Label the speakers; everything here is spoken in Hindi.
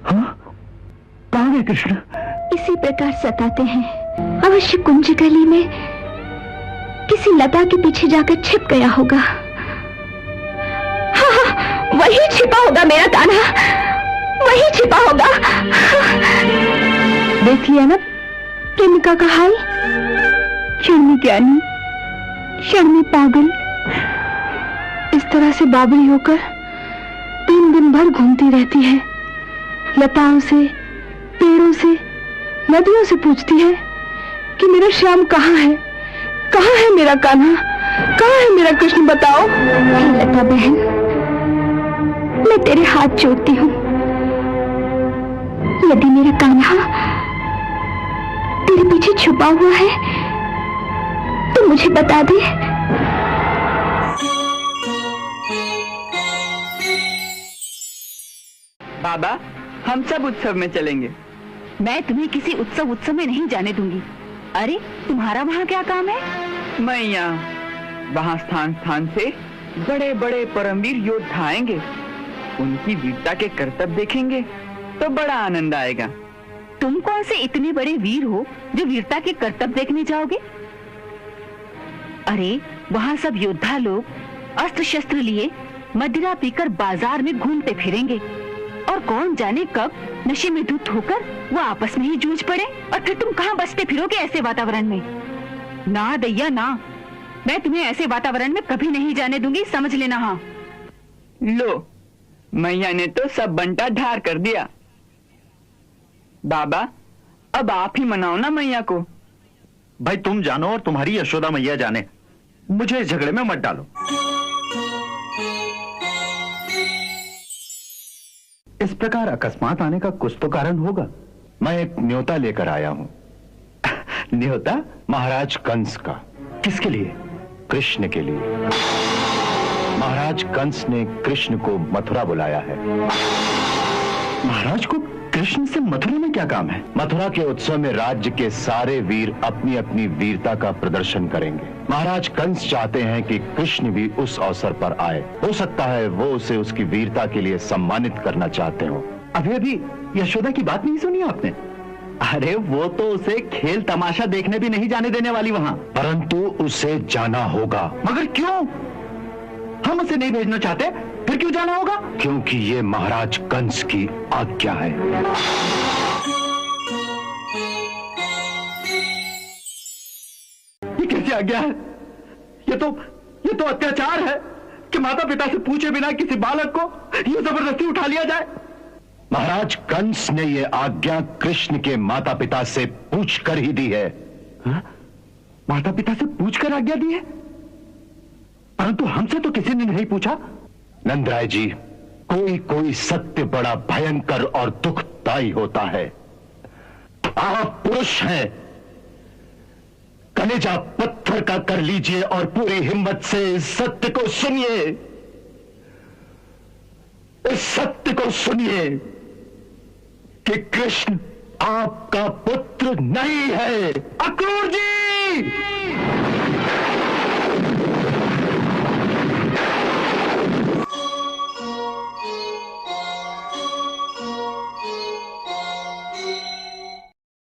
Speaker 1: हाँ, कहाँ है कृष्ण?
Speaker 2: इसी प्रकार सताते हैं। अवश्य कुंज गली में किसी लता के पीछे जाकर छिप गया होगा। हाँ, हाँ, वही छिपा होगा मेरा कान्हा, वही छिपा होगा। देख लिया ना प्रेमिका का हाल। क्षण में ज्ञानी, क्षण में पागल। इस तरह से बाबरी होकर दिन भर घूमती रहती है। लताओं से, पेड़ों से, नदियों से पूछती है कि मेरा श्याम कहाँ है, कहाँ है मेरा कान्हा, कहाँ है मेरा कृष्ण, बताओ। लता बहन, मैं तेरे हाथ जोड़ती हूँ। यदि मेरा कान्हा तेरे पीछे छुपा हुआ है तो मुझे बता दे।
Speaker 3: बाबा, हम सब उत्सव में चलेंगे।
Speaker 2: मैं तुम्हें किसी उत्सव में नहीं जाने दूंगी। अरे तुम्हारा वहाँ क्या काम है?
Speaker 3: मैया, वहाँ स्थान स्थान से बड़े बड़े परमवीर योद्धा आएंगे। उनकी वीरता के करतब देखेंगे तो बड़ा आनंद आएगा।
Speaker 2: तुम कौन से इतने बड़े वीर हो जो वीरता के करतब देखने जाओगे? अरे वहाँ सब योद्धा लोग अस्त्र शस्त्र लिए मदिरा पीकर बाजार में घूमते फिरेंगे और कौन जाने कब नशे में धुत होकर वो आपस में ही जूझ पड़े और फिर तुम कहाँ बसते फिरोगे ऐसे वातावरण में? ना दैया ना, मैं तुम्हें ऐसे वातावरण में कभी नहीं जाने दूंगी, समझ लेना। हाँ
Speaker 3: लो, मैया ने तो सब बंटा ढार कर दिया। बाबा, अब आप ही मनाओ ना मैया को।
Speaker 1: भाई तुम जानो और तुम्हारी यशोदा मैया जाने, मुझे इस झगड़े में मत डालो। इस प्रकार अकस्मात आने का कुछ तो कारण होगा। मैं एक न्योता लेकर आया हूं। न्योता महाराज कंस का। किसके लिए? कृष्ण के लिए। महाराज कंस ने कृष्ण को मथुरा बुलाया है। महाराज को कृष्ण से मथुरा में क्या काम है? मथुरा के उत्सव में राज्य के सारे वीर अपनी अपनी वीरता का प्रदर्शन करेंगे। महाराज कंस चाहते हैं कि कृष्ण भी उस अवसर पर आए। हो सकता है वो उसे उसकी वीरता के लिए सम्मानित करना चाहते हो। अभी यशोदा की बात नहीं सुनी आपने? अरे वो तो उसे खेल तमाशा देखने भी नहीं जाने देने वाली वहां। परंतु उसे जाना होगा। मगर क्यों? हम उसे नहीं भेजना चाहते, फिर क्यों जाना होगा? क्योंकि ये महाराज कंस की आज्ञा है। ये कैसी आज्ञा है? ये तो अत्याचार है कि माता पिता से पूछे बिना किसी बालक को ये जबरदस्ती उठा लिया जाए। महाराज कंस ने ये आज्ञा कृष्ण के माता पिता से पूछकर ही दी है। हा? माता पिता से पूछकर आज्ञा दी है? परंतु हमसे तो किसी ने नहीं पूछा। नंदराय जी, कोई कोई सत्य बड़ा भयंकर और दुखदायी होता है। आप पुरुष हैं, कलेजा पत्थर का कर लीजिए और पूरी हिम्मत से इस सत्य को सुनिए। इस सत्य को सुनिए कि कृष्ण आपका पुत्र नहीं है। अक्रूर जी!